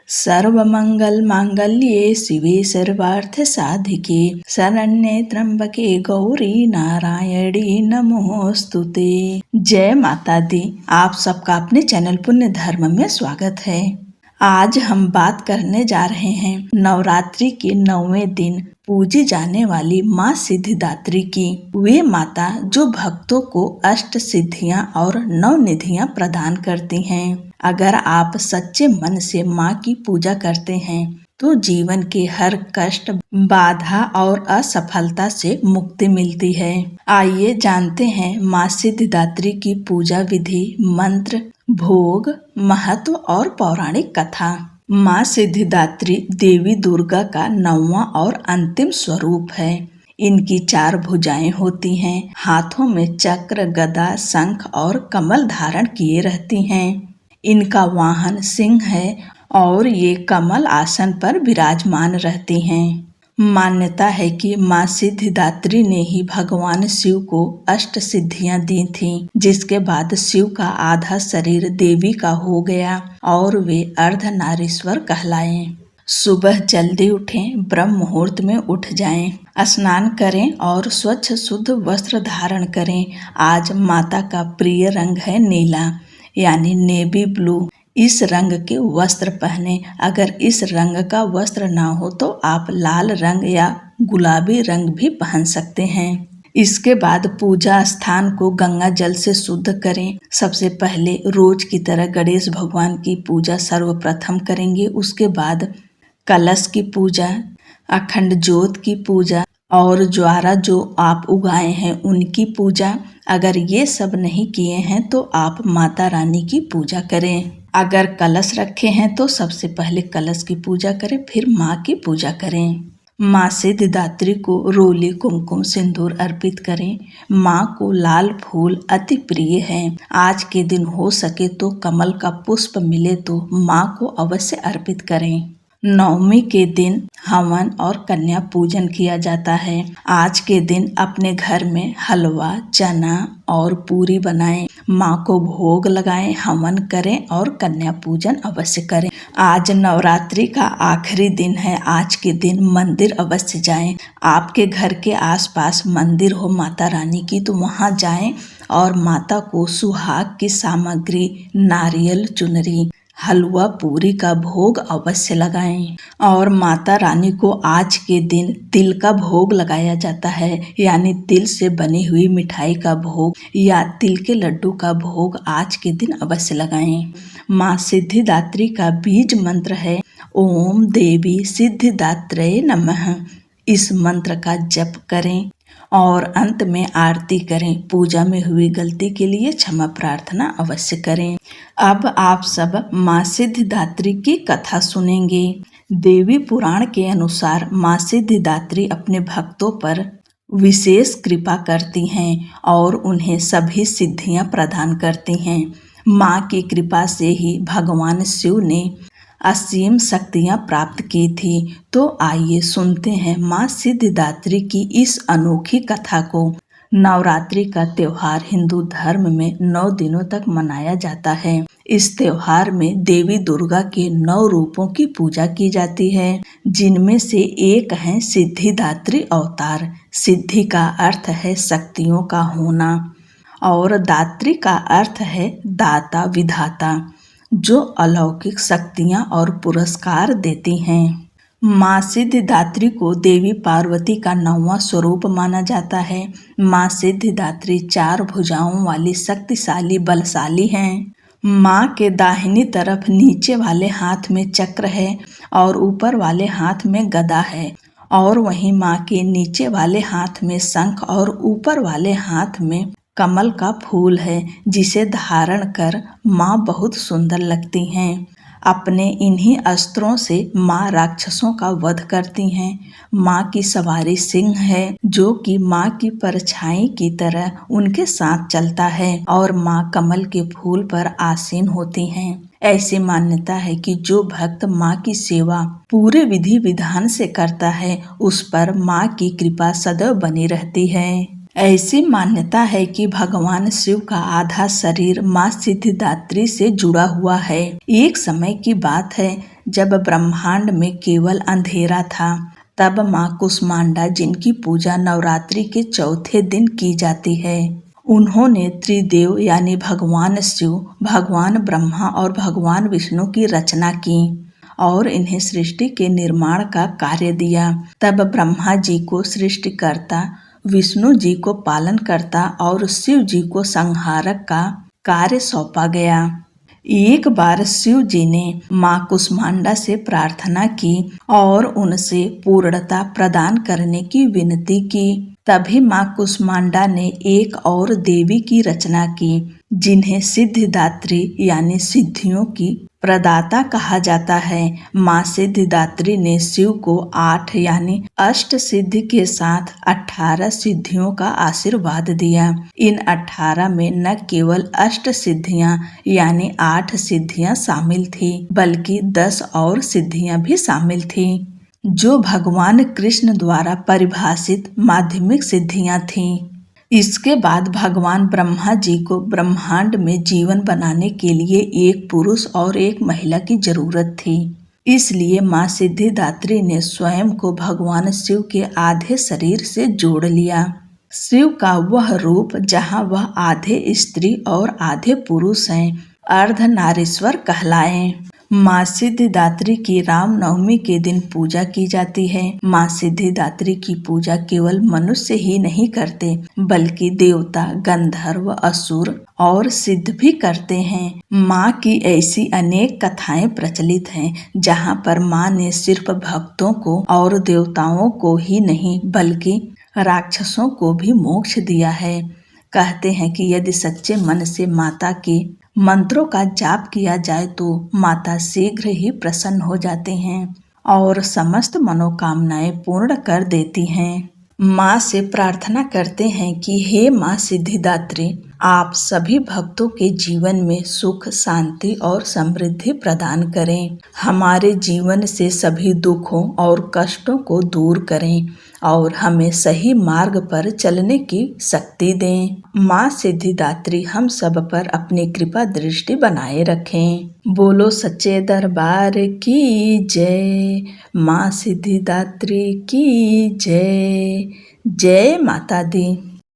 सर्वमंगल मांगल्ये शिवे सर्वार्थ साधिके शरण्ये त्र्यंबके गौरी नारायणी नमोस्तुते। जय माता दी। आप सबका अपने चैनल पुण्य धर्म में स्वागत है। आज हम बात करने जा रहे हैं नवरात्रि के 9वें दिन पूजी जाने वाली माँ सिद्धिदात्री की। वे माता जो भक्तों को अष्ट सिद्धियां और 9 निधियां प्रदान करती हैं। अगर आप सच्चे मन से माँ की पूजा करते हैं तो जीवन के हर कष्ट, बाधा और असफलता से मुक्ति मिलती है। आइए जानते हैं माँ सिद्धिदात्री की पूजा विधि, मंत्र, भोग, महत्व और पौराणिक कथा। माँ सिद्धिदात्री देवी दुर्गा का 9वां और अंतिम स्वरूप है। इनकी 4 भुजाएं होती हैं। हाथों में चक्र, गदा, शंख और कमल धारण किए रहती हैं। इनका वाहन सिंह है और ये कमल आसन पर विराजमान रहती हैं। मान्यता है कि माँ सिद्धिदात्री ने ही भगवान शिव को अष्ट सिद्धियां दी थीं, जिसके बाद शिव का आधा शरीर देवी का हो गया और वे अर्धनारीश्वर कहलाए। सुबह जल्दी उठें, ब्रह्म मुहूर्त में उठ जाएं, स्नान करें और स्वच्छ शुद्ध वस्त्र धारण करें। आज माता का प्रिय रंग है नीला यानी नेवी ब्लू। इस रंग के वस्त्र पहने। अगर इस रंग का वस्त्र ना हो तो आप लाल रंग या गुलाबी रंग भी पहन सकते हैं। इसके बाद पूजा स्थान को गंगा जल से शुद्ध करें। सबसे पहले रोज की तरह गणेश भगवान की पूजा सर्वप्रथम करेंगे। उसके बाद कलश की पूजा, अखंड ज्योत की पूजा और ज्वारा जो आप उगाए हैं उनकी पूजा। अगर ये सब नहीं किए हैं तो आप माता रानी की पूजा करें। अगर कलश रखे हैं तो सबसे पहले कलश की पूजा करें, फिर माँ की पूजा करें। माँ सिद्धिदात्री को रोली, कुमकुम, सिंदूर अर्पित करें। माँ को लाल फूल अति प्रिय है। आज के दिन हो सके तो कमल का पुष्प मिले तो माँ को अवश्य अर्पित करें। 9वीं के दिन हवन और कन्या पूजन किया जाता है। आज के दिन अपने घर में हलवा, चना और पूरी बनाएं, माँ को भोग लगाएं, हवन करें और कन्या पूजन अवश्य करें। आज नवरात्रि का आखिरी दिन है। आज के दिन मंदिर अवश्य जाएं। आपके घर के आसपास मंदिर हो माता रानी की तो वहाँ जाएं और माता को सुहाग की सामग्री, नारियल, चुनरी, हलवा, पूरी का भोग अवश्य लगाएं। और माता रानी को आज के दिन तिल का भोग लगाया जाता है, यानी तिल से बनी हुई मिठाई का भोग या तिल के लड्डू का भोग आज के दिन अवश्य लगाएं। माँ सिद्धिदात्री का बीज मंत्र है ओम देवी सिद्धिदात्रे नमः। इस मंत्र का जप करें और अंत में आरती करें। पूजा में हुई गलती के लिए क्षमा प्रार्थना अवश्य करें। अब आप सब माँ सिद्धिदात्री की कथा सुनेंगे। देवी पुराण के अनुसार माँ सिद्धिदात्री अपने भक्तों पर विशेष कृपा करती हैं और उन्हें सभी सिद्धियां प्रदान करती हैं। माँ की कृपा से ही भगवान शिव ने असीम शक्तियां प्राप्त की थी। तो आइए सुनते हैं माँ सिद्धिदात्री की इस अनोखी कथा को। नवरात्रि का त्योहार हिंदू धर्म में 9 दिनों तक मनाया जाता है। इस त्योहार में देवी दुर्गा के 9 रूपों की पूजा की जाती है, जिनमें से एक है सिद्धिदात्री अवतार। सिद्धि का अर्थ है शक्तियों का होना और दात्री का अर्थ है दाता, विधाता, जो अलौकिक शक्तियां और पुरस्कार देती हैं। माँ सिद्धिदात्री को देवी पार्वती का 9वां स्वरूप माना जाता है। माँ सिद्धिदात्री 4 भुजाओं वाली शक्तिशाली बलशाली हैं। माँ के दाहिनी तरफ नीचे वाले हाथ में चक्र है और ऊपर वाले हाथ में गदा है और वहीं माँ के नीचे वाले हाथ में शंख और ऊपर वाले हाथ में कमल का फूल है, जिसे धारण कर माँ बहुत सुंदर लगती हैं। अपने इन्हीं अस्त्रों से माँ राक्षसों का वध करती हैं। माँ की सवारी सिंह है, जो कि माँ की परछाई की तरह उनके साथ चलता है और माँ कमल के फूल पर आसीन होती हैं। ऐसी मान्यता है कि जो भक्त माँ की सेवा पूरे विधि विधान से करता है, उस पर माँ की कृपा सदैव बनी रहती है। ऐसी मान्यता है कि भगवान शिव का आधा शरीर माँ सिद्धिदात्री से जुड़ा हुआ है। एक समय की बात है जब ब्रह्मांड में केवल अंधेरा था, तब माँ कुष्मांडा, जिनकी पूजा नवरात्रि के चौथे दिन की जाती है, उन्होंने त्रिदेव यानी भगवान शिव, भगवान ब्रह्मा और भगवान विष्णु की रचना की और इन्हें सृष्टि के निर्माण का कार्य दिया। तब ब्रह्मा जी को सृष्टिकर्ता, विष्णु जी को पालनकर्ता और शिव जी को संहारक का कार्य सौंपा गया। एक बार शिव जी ने माँ कुष्मांडा से प्रार्थना की और उनसे पूर्णता प्रदान करने की विनती की। तभी माँ कुष्मांडा ने एक और देवी की रचना की, जिन्हें सिद्धिदात्री यानी सिद्धियों की प्रदाता कहा जाता है। माँ सिद्धिदात्री ने शिव को 8 यानी अष्ट सिद्धि के साथ 18 सिद्धियों का आशीर्वाद दिया। इन 18 में न केवल अष्ट सिद्धियां यानी 8 सिद्धियां शामिल थी, बल्कि 10 और सिद्धियां भी शामिल थी, जो भगवान कृष्ण द्वारा परिभाषित माध्यमिक सिद्धियां थीं। इसके बाद भगवान ब्रह्मा जी को ब्रह्मांड में जीवन बनाने के लिए एक पुरुष और एक महिला की जरूरत थी। इसलिए माँ सिद्धिदात्री ने स्वयं को भगवान शिव के आधे शरीर से जोड़ लिया। शिव का वह रूप जहाँ वह आधे स्त्री और आधे पुरुष हैं, अर्धनारीश्वर कहलाए। माँ सिद्धिदात्री की रामनवमी के दिन पूजा की जाती है। माँ सिद्धिदात्री की पूजा केवल मनुष्य ही नहीं करते, बल्कि देवता, गंधर्व, असुर और सिद्ध भी करते हैं। माँ की ऐसी अनेक कथाएं प्रचलित हैं, जहाँ पर माँ ने सिर्फ भक्तों को और देवताओं को ही नहीं, बल्कि राक्षसों को भी मोक्ष दिया है। कहते हैं कि यदि सच्चे मन से माता के मंत्रों का जाप किया जाए तो माता शीघ्र ही प्रसन्न हो जाते हैं और समस्त मनोकामनाएं पूर्ण कर देती हैं। माँ से प्रार्थना करते हैं कि हे माँ सिद्धिदात्री, आप सभी भक्तों के जीवन में सुख, शांति और समृद्धि प्रदान करें। हमारे जीवन से सभी दुखों और कष्टों को दूर करें और हमें सही मार्ग पर चलने की शक्ति दें। माँ सिद्धिदात्री हम सब पर अपनी कृपा दृष्टि बनाए रखें। बोलो सच्चे दरबार की जय, माँ सिद्धिदात्री की जय। जय माता दी।